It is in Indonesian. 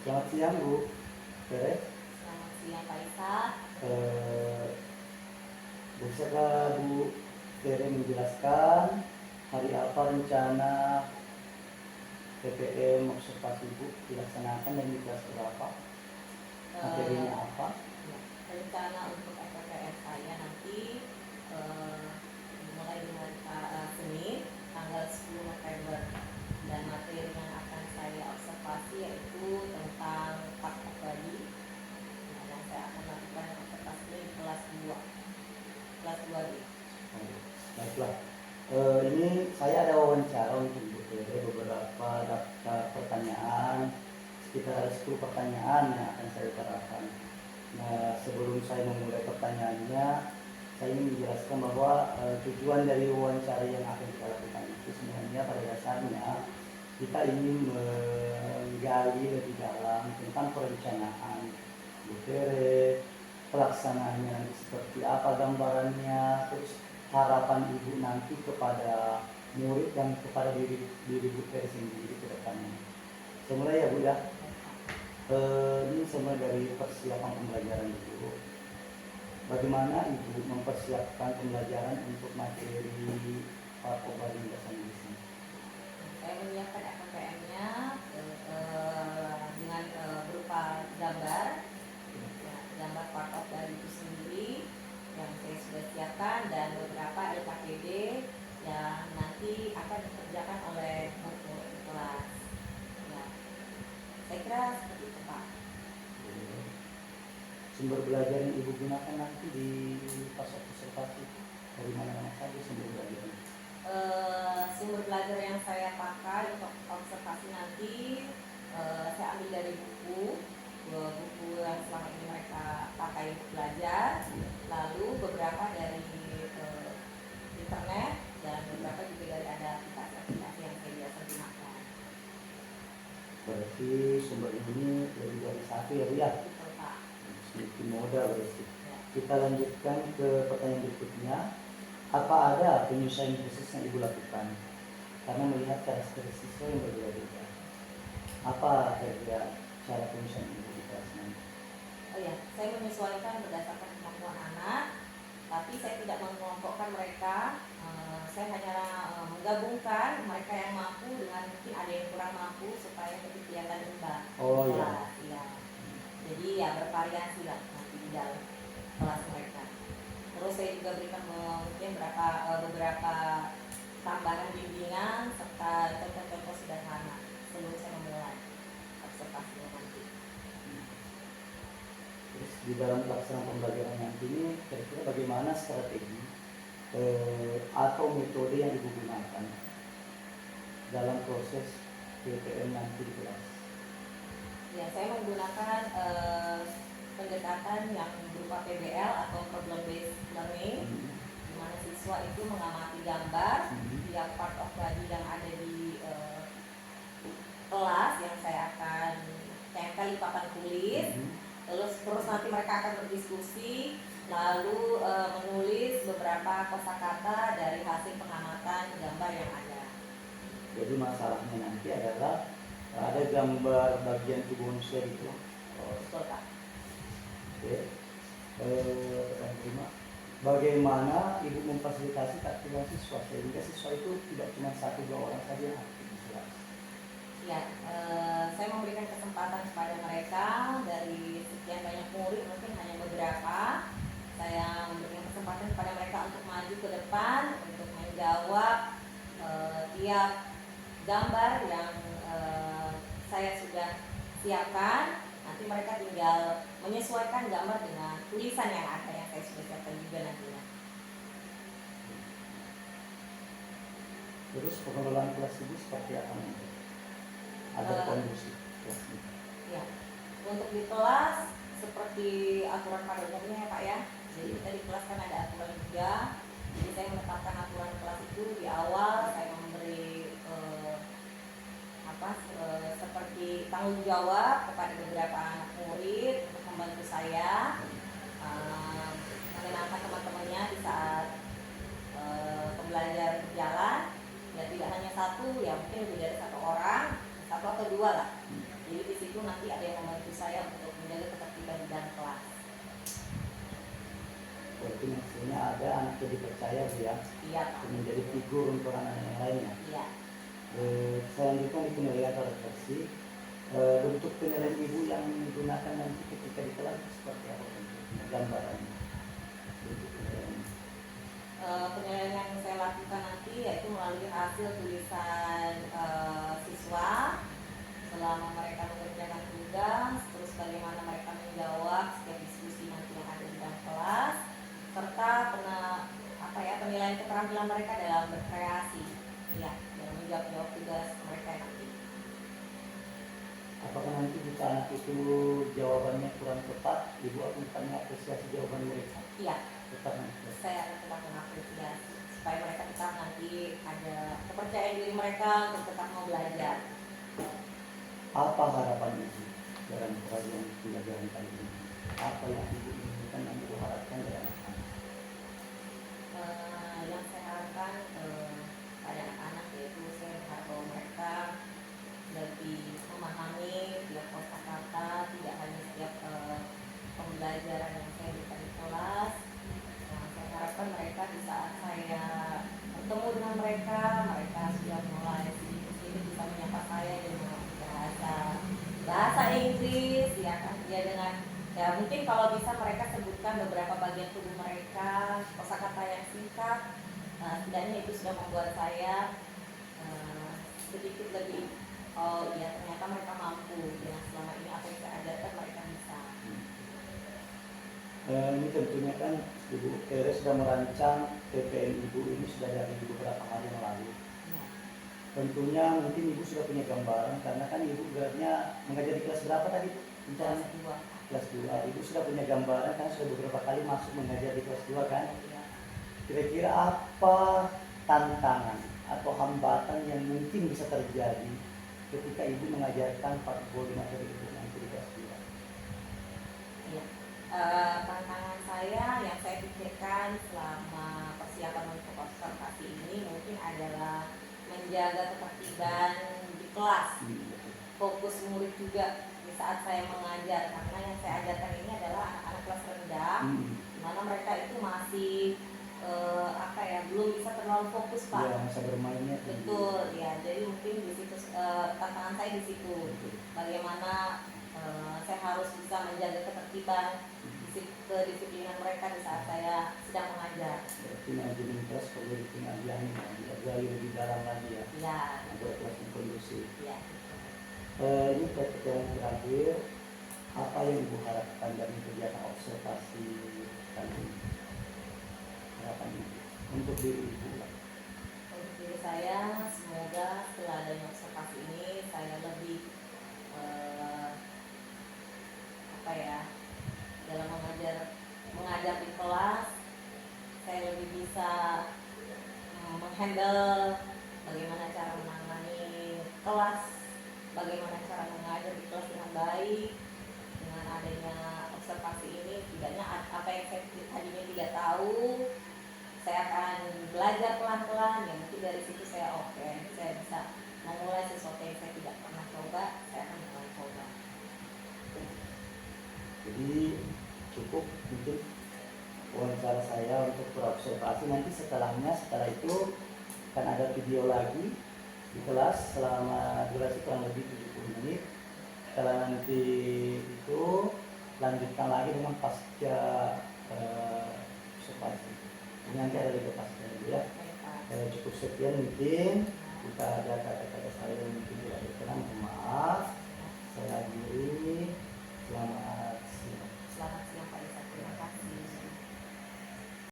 Selamat siang Bu Tere. Selamat siang Pak Isa. Eh, Bisakah Bu Tere menjelaskan hari apa rencana PPM observasi Bu dilaksanakan dan di kelas berapa? Materinya apa? Rencana untuk FPPM saya nanti mulai dengan Senin tanggal 10 November, dan materi yang akan saya observasi yaitu tentang Park of Bali. Dan saya akan lakukan observasi di kelas 2 D. Baiklah. Ini saya ada wawancara untuk Bu Tere, beberapa daftar pertanyaan, sekitar 10 pertanyaan yang akan saya utarakan. Nah, sebelum saya memulai pertanyaannya, saya ingin menjelaskan bahwa tujuan dari wawancara yang akan kita lakukan itu sebenarnya pada dasarnya kita ingin menggali lebih dalam tentang perencanaan Bu Tere, pelaksanaannya seperti apa gambarannya, terus harapan Ibu nanti kepada murid dan kepada diri Bu Tere sendiri ke depannya. Saya mulai ya Bu ya. Ini semua dari persiapan pembelajaran Ibu. Bagaimana Ibu mempersiapkan pembelajaran untuk materi Park of Bali di sini? Saya menyiapkan FPPM-nya dengan berupa gambar, gambar Park of Bali itu sendiri yang saya sudah siapkan, dan beberapa LKPD yang nanti akan dikerjakan oleh murid kelas. Ya, saya kira seperti itu Pak. Sumber belajar yang Ibu gunakan nanti di pas observasi dari mana saja sumber belajar? Sumber belajar yang saya pakai untuk observasi nanti saya ambil dari buku yang selama ini mereka pakai untuk belajar, lalu beberapa dari internet, dan beberapa juga dari ada aplikasi-aplikasi yang saya biasa gunakan. Berarti sumber ini lebih dari satu ya Bu ya? Betul Pak. Sedikit modal berarti. Ya. Kita lanjutkan ke pertanyaan berikutnya. Apa ada penyesuaian khusus yang Ibu lakukan karena melihat karakteristik siswa yang berbeda-beda? Apa kira-kira cara penyesuaian Ibu di kelas nanti? Oh ya, saya menyesuaikan berdasarkan kemampuan anak, tapi saya tidak mengelompokkan mereka. Saya hanya menggabungkan mereka yang mampu dengan mungkin ada yang kurang mampu supaya kegiatan imbang. Oh iya. Ya. Jadi ya bervariasi lah nanti di dalam kelas mereka. Terus saya juga berikan mungkin beberapa tambahan bimbingan serta contoh-contoh sederhana sebelum saya memulai observasinya nanti. Terus di dalam pelaksanaan pembelajaran nanti ini kira-kira bagaimana strategi atau metode yang Ibu gunakan dalam proses PPM nanti di kelas? Ya, saya menggunakan pendekatan yang berupa PBL atau problem based learning, di mana siswa itu mengamati gambar tiap part of body yang ada di kelas yang saya akan tempel di papan tulis. Terus nanti mereka akan berdiskusi, lalu menulis beberapa kosakata dari hasil pengamatan gambar yang ada. Jadi masalahnya nanti adalah ada gambar bagian tubuh manusia gitu. Betul Pak. Oke. Bagaimana Ibu memfasilitasi keaktifan siswa sehingga siswa itu tidak cuma 1-2 orang saja yang aktif di kelas? Ya, saya memberikan kesempatan kepada mereka dari sekian banyak murid, mungkin hanya beberapa. Saya memberikan kesempatan kepada mereka untuk maju ke depan untuk menjawab tiap gambar yang saya sudah siapkan. Nanti mereka tinggal menyesuaikan gambar dengan tulisan yang ada yang saya sudah siapkan juga nantinya. Terus pengelolaan kelas ini seperti apa nanti? Ada kondusif kelas ini? Ya, untuk di kelas seperti aturan pada umumnya ya Pak ya. Jadi kita di kelas kan ada aturan juga. Jadi saya menetapkan aturan kelas itu di awal. Saya memberi seperti tanggung jawab kepada beberapa anak murid untuk membantu saya mengenalkan teman-temannya di saat pembelajaran berjalan. Ya tidak hanya satu, ya mungkin lebih dari 1 orang, 1 atau 2 lah. Jadi di situ nanti ada yang membantu saya untuk menjaga ketertiban di dalam kelas. Berarti maksudnya ada anak yang dipercaya Bu ya, Iya Pak. untuk menjadi figur untuk anak yang lainnya. Iya. Selanjutnya di penilaian atau refleksi, bentuk penilaian ibu yang digunakan nanti ketika di kelas seperti apa bentuknya, gambarannya? Bentuk penilaian. Penilaian yang saya lakukan nanti yaitu melalui hasil tulisan siswa selama mereka mengerjakan tugas, terus bagaimana mereka menjawab setiap diskusi nanti yang ada di dalam kelas, serta penilaian keterampilan mereka dalam berkreasi, ya, dalam menjawab tugas mereka nanti. Apakah nanti jika anak itu jawabannya kurang tepat, ibu akan tanya apresiasi jawaban mereka? Iya. Tetap nanti. Saya akan tetap mengapresiasi supaya mereka tetap nanti ada kepercayaan diri mereka untuk tetap mau belajar. Apa harapan ibu dalam program pembelajaran kali ini? Apa yang ibu inginkan dan ibu harapkan dari anak-anak? Yang saya harapkan pada anak-anak yaitu saya berharap bahwa mereka lebih memahami setiap kosakata, tidak hanya setiap pembelajaran yang saya berikan di kelas. Saya harapkan mereka di saat saya bertemu dengan mereka sudah mulai sedikit bisa menyapa saya dengan bahasa Inggris, ya kan, ya dengan ya mungkin kalau bisa mereka sebutkan beberapa bagian tubuh mereka, kosakata yang singkat, setidaknya itu sudah membuat saya sedikit lebih, oh iya ternyata mereka mampu, ya selama ini apa yang saya ajarkan mereka bisa. Ini tentunya kan Ibu Teres sudah merancang TPM Ibu ini sudah dari beberapa hari yang lalu. Ya. Tentunya mungkin Ibu sudah punya gambaran karena kan Ibu gelarnya mengajar di kelas berapa tadi? Kelas 2. Kelas 2. Ibu sudah punya gambaran kan sudah beberapa kali masuk mengajar di kelas 2 kan? Ya. Kira-kira apa tantangan atau hambatan yang mungkin bisa terjadi ketika Ibu mengajarkan 45 materi itu nanti di kelas 2? Ya. Tantangan saya yang saya pikirkan selama persiapan untuk observasi ini mungkin adalah menjaga ketertiban di kelas, fokus murid juga di saat saya mengajar, karena yang saya ajarkan ini adalah anak-anak kelas rendah, di mana mereka itu masih belum bisa terlalu fokus Pak. Ya, masa bermainnya. Betul, ya. Jadi mungkin di situ tantangan saya di situ. Bagaimana saya harus bisa menjaga ketertiban, kedisiplinan mereka di saat saya sedang mengajar. Berarti manajemen kelas perlu dipengajian lebih dalam lagi ya. Ya. Agar kelas yang kondusif. Ya. Ini pertanyaan terakhir, apa yang Ibu harapkan dari kegiatan observasi kali ini? Harapan Ibu untuk diri Ibu? Untuk diri saya, semoga setelah adanya observasi ini saya lebih dalam mengajar di kelas, saya lebih bisa menghandle bagaimana cara menangani kelas, bagaimana cara mengajar di kelas dengan baik. Dengan adanya observasi ini, setidaknya apa yang saya tadinya tidak tahu, saya akan belajar pelan-pelan. Ya mungkin dari situ saya bisa memulai sesuatu yang saya tidak pernah coba, saya akan mulai coba. Jadi cukup mungkin wawancara saya untuk berobservasi. Nanti setelah itu akan ada video lagi di kelas selama durasi kurang lebih 70 menit. Setelah nanti itu lanjutkan lagi dengan pasca observasi. Ini nanti ada juga pasca ya. Cukup sekian mungkin. Jika ada kata-kata saya yang mungkin tidak berkenan, maaf. Saya akhiri.